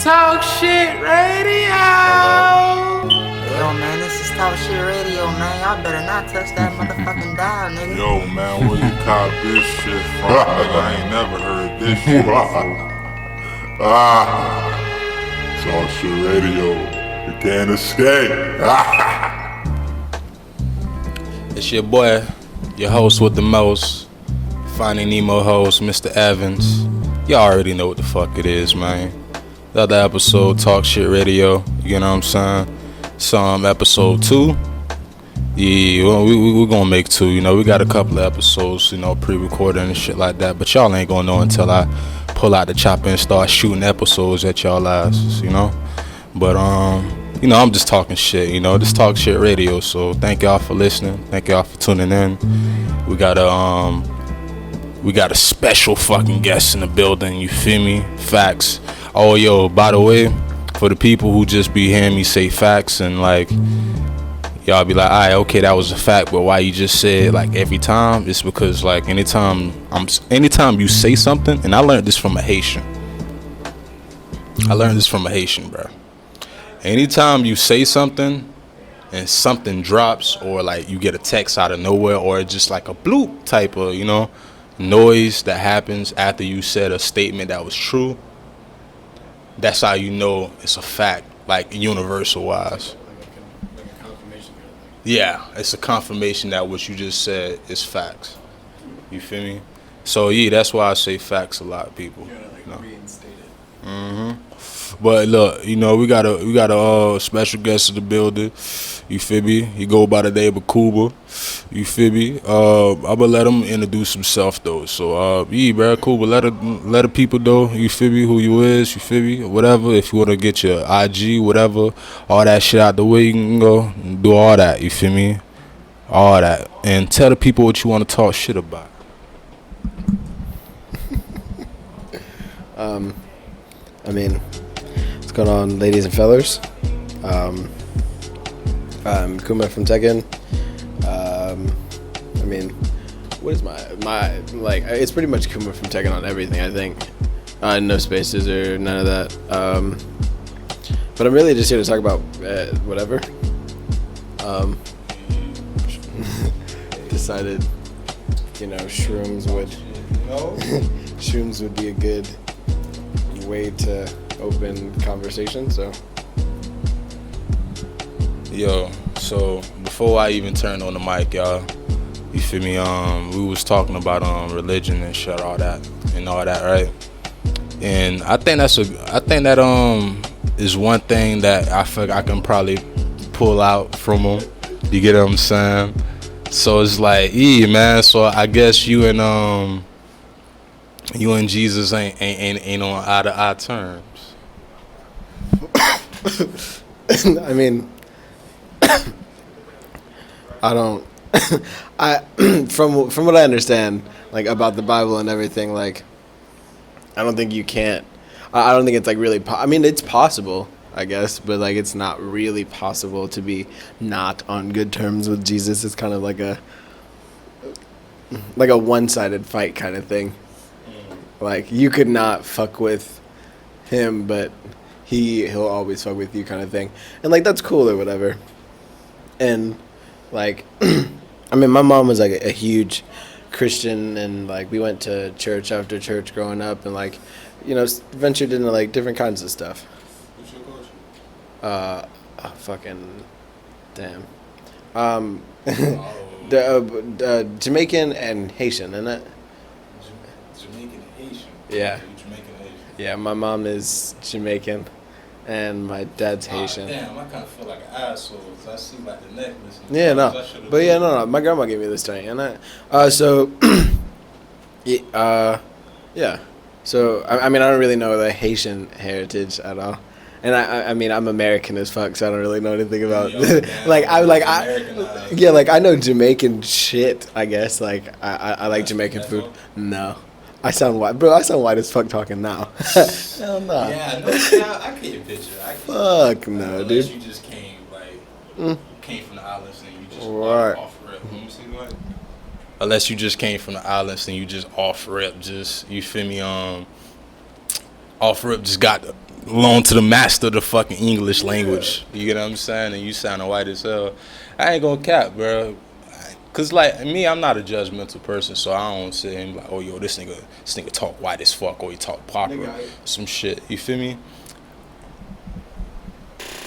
Talk Shit Radio. Yo, man, this is Talk Shit Radio, man. Y'all better not touch that motherfucking dial, nigga. Yo, man, where you cop this shit from? Nigga, I ain't never heard this shit before. Talk Shit Radio. You can't escape. It's your boy, your host with the most, Finding Nemo host, Mr. Evans. Y'all already know what the fuck it is, man. The other episode, Talk Shit Radio, you know what I'm saying? Some episode 2. Yeah, we're gonna make 2, you know. We got a couple of episodes, you know, pre-recorded and shit like that. But y'all ain't gonna know until I pull out the chopper and start shooting episodes at y'all asses, you know. But, you know, I'm just talking shit, you know. This Talk Shit Radio, so thank y'all for listening. Thank y'all for tuning in. We got a special fucking guest in the building, you feel me? Facts. Oh, yo, by the way, for the people who just be hearing me say facts and like, y'all be like, alright, okay, that was a fact, but why you just say it like every time? It's because like anytime you say something, and I learned this from a Haitian. Bro. Anytime you say something and something drops, or like you get a text out of nowhere, or just like a bloop type of, you know, noise that happens after you said a statement that was true, that's how you know it's a fact, like universal wise. Like a confirmation kind of thing. Yeah, it's a confirmation that what you just said is facts. You feel me? So yeah, that's why I say facts a lot, people. You gotta reinstate it. Mm-hmm. But look, you know, we got a special guest in the building. You feel me? He go by the name of KUMA. You feel me? I'm gonna let him introduce himself though. So yeah, bro, KUMA, let the people know. You feel me? Who you is? You feel me? Whatever. If you wanna get your IG, whatever, all that shit out the way, you can go and do all that. You feel me? All that, and tell the people what you want to talk shit about. I mean, what's going on, ladies and fellers? I'm KUMA from Tekken. I mean, what is my like? It's pretty much KUMA from Tekken on everything, I think. No spaces or none of that. But I'm really just here to talk about whatever. Decided, you know, shrooms would be a good way to open conversation. So Yo, so before I even turned on the mic, y'all, you feel me? We was talking about religion and shit, all that, right? And I think that is one thing that I feel like I can probably pull out from him. You get what I'm saying? So it's like, yeah, man. So I guess you and Jesus ain't on eye terms. I mean, I don't. From what I understand, like about the Bible and everything, like I don't think you can't. I don't think it's like really. I mean, it's possible, I guess, but like it's not really possible to be not on good terms with Jesus. It's kind of like a one-sided fight kind of thing. Like you could not fuck with him, but he'll always fuck with you kind of thing. And like that's cool or whatever. And like I mean my mom was like a huge Christian, and like we went to church after church growing up, and like, you know, ventured into like different kinds of stuff. What's your culture? Fucking damn. The Jamaican and Haitian, isn't it? Jamaican and Haitian. Yeah. Jamaican and Haitian. Yeah, my mom is Jamaican, and my dad's Haitian. Damn, I kind of feel like an asshole. I see like the necklace. Yeah, no. But yeah, no. My grandma gave me this thing, and so, yeah. So I mean, I don't really know the Haitian heritage at all, and I mean, I'm American as fuck, so I don't really know anything about. Like I know Jamaican shit, I guess. Like I like Jamaican food. No. I sound white, bro. I sound white as fuck talking now. Hell no. Yeah, I can't picture. Fuck no, dude. Unless you just came like came from the islands and you just right. off rip. Unless you just came from the islands and you just off rip, just you feel me? off rip just got loaned to the master of the fucking English language. You get what I'm saying? And you sounding white as hell. I ain't gonna cap, bro. Cause like me, I'm not a judgmental person, so I don't say him like, oh yo, this nigga talk white as fuck, or he talk proper, some shit. You feel me?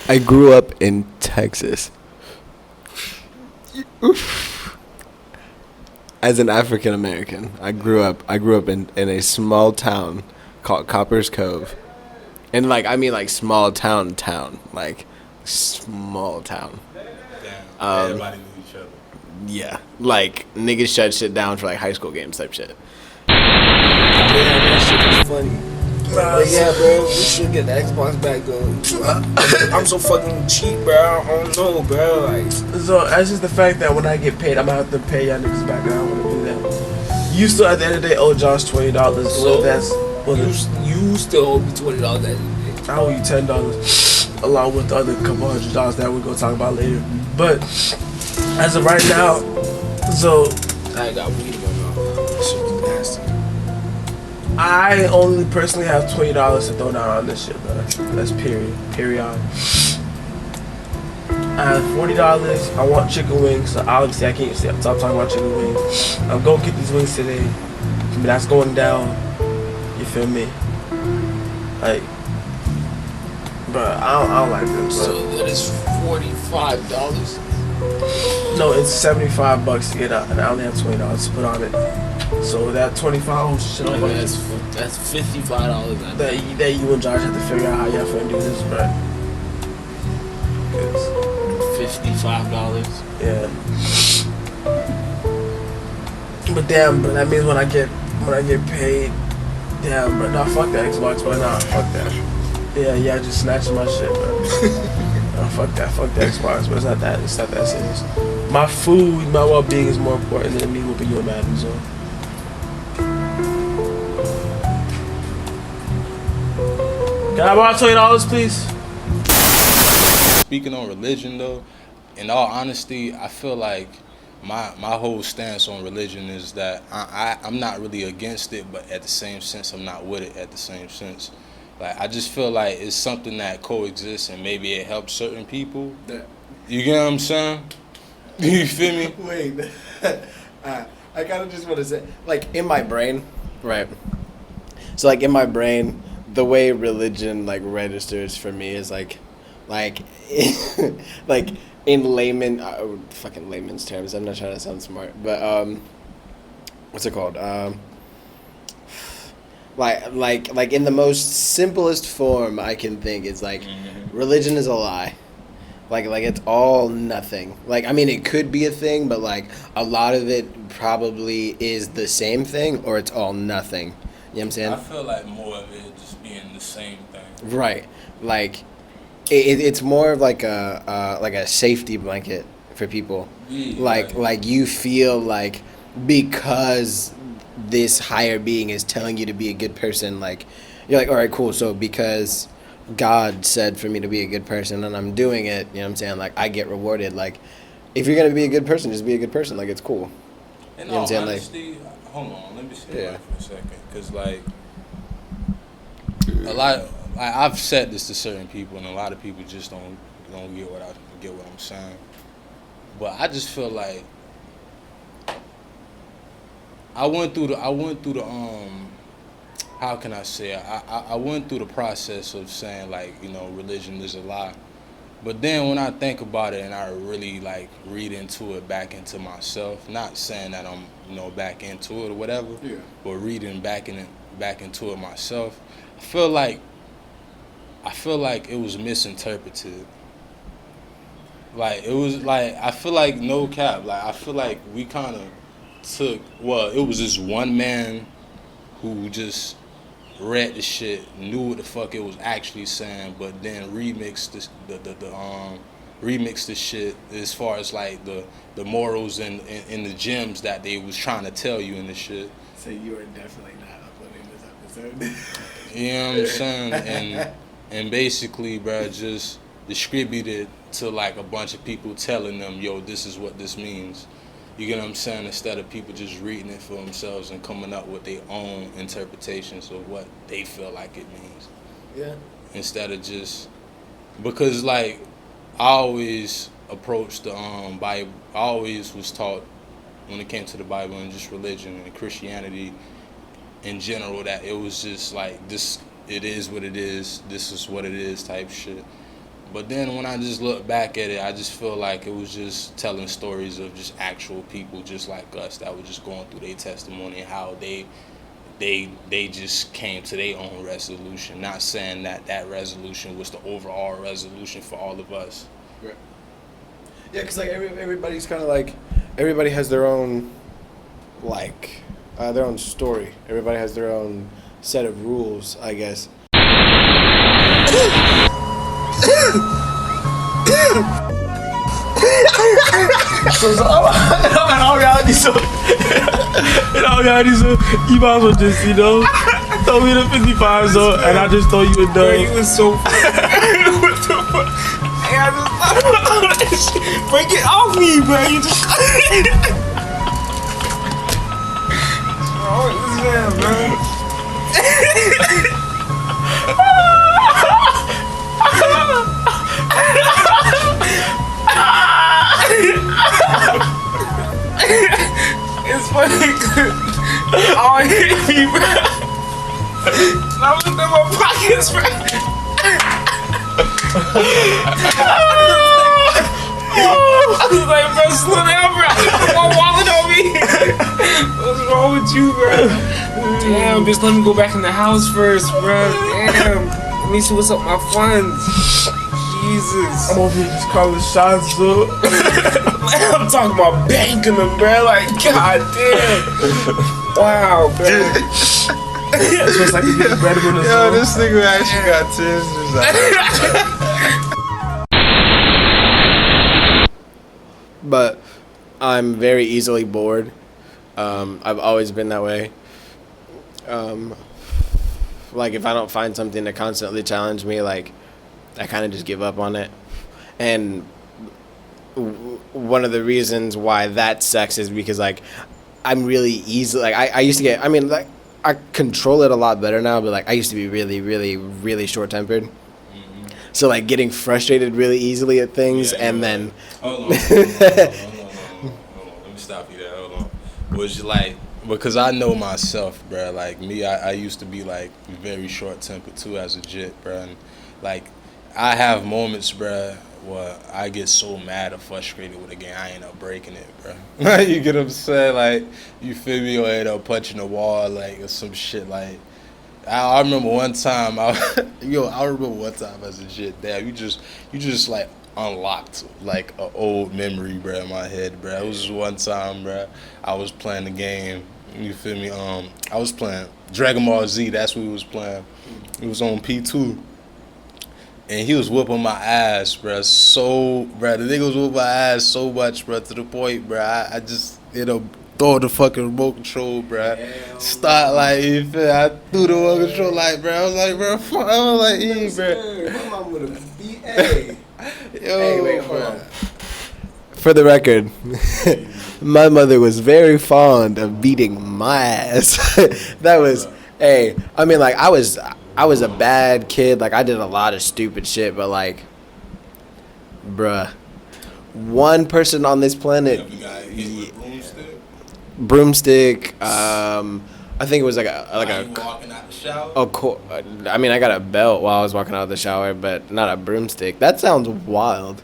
I grew up in Texas. As an African American, I grew up in a small town called Copper's Cove. And like I mean like small town, like small town. Damn. Everybody knew each other. Yeah, like niggas shut shit down for like high school games type shit. Yeah, that shit was funny. But yeah, bro, we should get the Xbox back though. I'm so fucking cheap, bro. I don't know, bro. Like, so that's just the fact that when I get paid, I'm gonna have to pay y'all niggas back, and I don't want to do that. You still at the end of the day owe Josh $20. So that's you still owe me $20 that day. I owe you $10 along with the other couple $100 that we're gonna talk about later. But as of right now, so I ain't got weed in my mouth. That shit was nasty. I only personally have $20 to throw down on this shit, bro. That's period. I have $40. I want chicken wings, so obviously I can't stop talking about chicken wings. I'm gonna get these wings today, but that's going down. You feel me? Like, bro, I don't like them. So that is $45. No, it's $75 to get out, and I only have $20 to put on it. So that 25 shit, No, that's $55. that you and Josh have to figure out how y'all finna do this, bro. $55. Yeah. But damn, bro, that means when I get paid, damn, bro, nah, fuck that Xbox, bro, nah, fuck that. Yeah, just snatching my shit, bro. Nah, fuck that Xbox, bro. It's not that serious. My food, my well-being is more important than me whooping you in Madden, so. Can I borrow $20, please? Speaking on religion though, in all honesty, I feel like my whole stance on religion is that I'm not really against it, but at the same sense I'm not with it at the same sense. Like I just feel like it's something that coexists and maybe it helps certain people. You get what I'm saying? You feel me? Wait, I kind of just want to say, like in my brain, right? So like in my brain, the way religion like registers for me is like like in fucking layman's terms. I'm not trying to sound smart, but what's it called? Like in the most simplest form I can think is like religion is a lie. Like it's all nothing. Like I mean it could be a thing, but like a lot of it probably is the same thing or it's all nothing. You know what I'm saying? I feel like more of it just being the same thing. Right. Like it's more of like a safety blanket for people. Yeah, Like you feel like because this higher being is telling you to be a good person, like you're like, all right, cool. So because God said for me to be a good person and I'm doing it, you know what I'm saying? Like I get rewarded. Like if you're gonna be a good person, just be a good person. Like it's cool. In You know what I'm all saying? honesty, hold on, let me see Yeah. for a second, cause like a lot, like I've said this to certain people, and a lot of people just don't get what I'm saying. But I just feel like I went through the how can I say it? I went through the process of saying like, you know, religion is a lie. But then when I think about it and I really like read into it back into myself, not saying that I'm, you know, back into it or whatever, but reading back into it myself, I feel like it was misinterpreted. Like it was like I feel like no cap, like I feel like we kind of took, well, it was this one man who just read the shit, knew what the fuck it was actually saying, but then remixed the shit as far as like the morals and the gems that they was trying to tell you in the shit. So you are definitely not uploading this episode. You know what I'm saying? And basically, bro, just distributed to like a bunch of people telling them, yo, this is what this means. You get what I'm saying? Instead of people just reading it for themselves and coming up with their own interpretations of what they feel like it means. Yeah. Instead of just, because like I always approached the Bible. I always was taught when it came to the Bible and just religion and Christianity in general that it was just like this. It is what it is. This is what it is type shit. But then when I just look back at it, I just feel like it was just telling stories of just actual people just like us that were just going through their testimony and how they just came to their own resolution. Not saying that resolution was the overall resolution for all of us. Right. Yeah, because like everybody's kind of like, everybody has their own, like, their own story. Everybody has their own set of rules, I guess. In all reality, so you might as well just, you know, throw me the 55, so, and I just throw you a dub. Bro, you was so funny. What the fuck? Hey, I just thought about that shit. Break it off me, bro. You just. Oh, what's that, bro? It's funny cause it all hit me, bro. And I looked at my pockets, bro. I was like, bro, slow down, bro. My wallet on me. What's wrong with you, bro? Damn, bitch, let me go back in the house first, bro. Damn. Let me see what's up with my funds. Jesus. I'm over here just calling shots, so. I'm talking about banking them, bro. Like, god damn. Wow, bro. So it's like you get better than Yo, this nigga actually got tears. But I'm very easily bored. I've always been that way. Like if I don't find something to constantly challenge me, like I kind of just give up on it. And one of the reasons why that sucks is because like I'm really easy. Like I used to get. I mean, like I control it a lot better now. But like I used to be really, really, really short tempered. Mm-hmm. So like getting frustrated really easily at things, and then. Hold on. Let me stop you there. Hold on. Was like. Because I know myself, bro. Like me, I used to be like very short tempered too as a jit, bro. And like I have moments, bro, where I get so mad or frustrated with a game, I end up breaking it, bro. You get what I'm saying? Like you feel me, or end up punching a wall, like or some shit. Like I remember one time, I remember one time as a jit, damn, you just like unlocked like an old memory, bro, in my head, bro. It was just one time, bro. I was playing the game. You feel me? I was playing Dragon Ball Z. That's what we was playing. It was on P2, and he was whooping my ass, bro. So, bro, the nigga was whooping my ass so much, bro, to the point, bro. I just, throw the fucking remote control, bro. Start like, you feel? I threw the remote control, like, bro. I was like, bro, fuck. I was like, bro. My mom would have beat. Hey. Yo, Hey, wait, hold on. For the record, my mother was very fond of beating my ass. That was, hey, I mean, like, I was a bad kid. Like, I did a lot of stupid shit, but, like, bruh, one person on this planet, broomstick, I think it was like a walking out the shower? I mean, I got a belt while I was walking out of the shower, but not a broomstick. That sounds wild.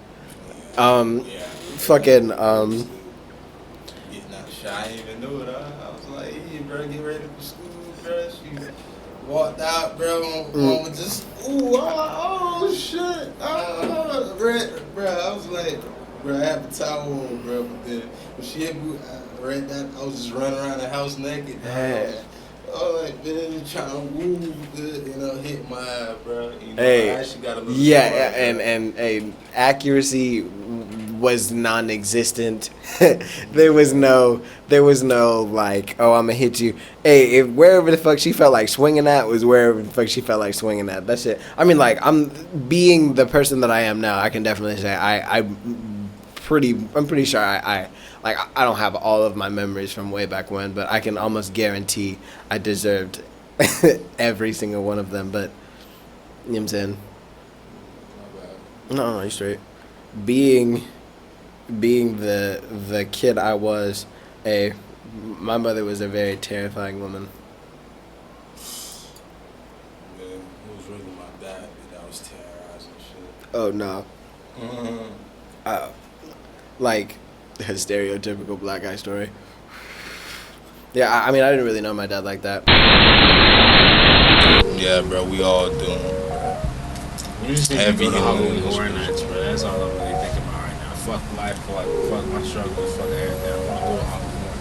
Fucking, Getting out the shower, I didn't even know it. I was like, hey, bro, get ready for school, bro. She walked out, bro, mama just, oh, shit. Bro, I was like, bro, I had the towel on, bro, but then when she hit me, I was just running around the house naked, dog. I was like, man, trying to move good, hit my eye, bro. Hey, I actually got a little and accuracy was non-existent. there was no like, oh, I'm gonna hit you. Hey, if wherever the fuck she felt like swinging at was wherever the fuck she felt like swinging at. That's it. I mean, like, I'm being the person that I am now. I can definitely say I'm pretty sure I like I don't have all of my memories from way back when, but I can almost guarantee I deserved every single one of them. But you know what I'm saying? No, you're straight. Being the kid I was, my mother was a very terrifying woman. Man, it was really my dad that was terrorizing shit. Oh no. Like a stereotypical black guy story. Yeah, I mean, I didn't really know my dad like that. Yeah, bro, we all do. You just need to Heavy go to Halloween Halloween Horror Nights, bro. That's all I'm really thinking about right now. Fuck life, fuck my struggles, fuck everything. I want to go to Halloween Horror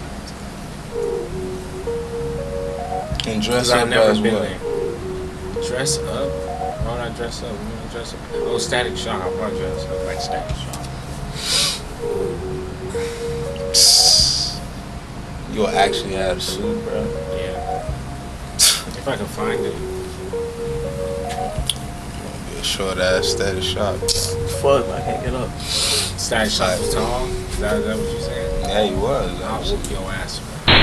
Nights. And dress Cause I've up never as been what? there. Dress up? Why would I dress up? When I dress up? Oh, Static Shock. I'll probably dress up like Static Shock. You'll actually have a suit, bro. Yeah. If I can find it. Be a short ass Static Shock. Fuck, I can't get up. Static Shock was tall? Is that what you said? Yeah, he was. I'll whoop your ass, bro.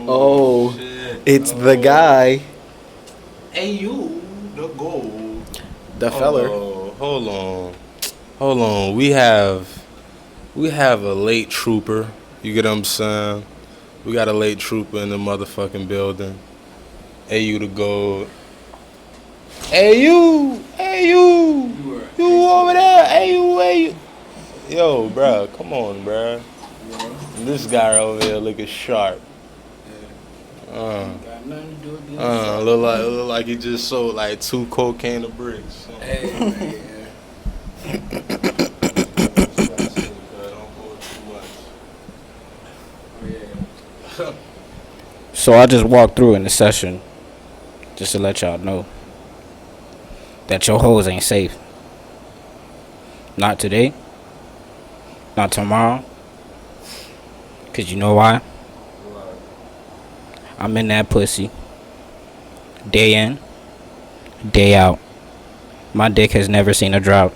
Oh, shit. it's the guy, Hey, you, the goal. the feller. Oh, hold on. We have a late trooper. You get what I'm saying? We got a late trooper in the motherfucking building. Hey, you the gold. Hey, you over there. Hey, you. Yo, bro, come on, bro. This guy over here looking sharp. Look like he just sold like 2 cocaine of bricks. So I just walked through in the session just to let y'all know that your hoes ain't safe. Not today. Not tomorrow. Cause you know why? I'm in that pussy. Day in, day out. My dick has never seen a drought.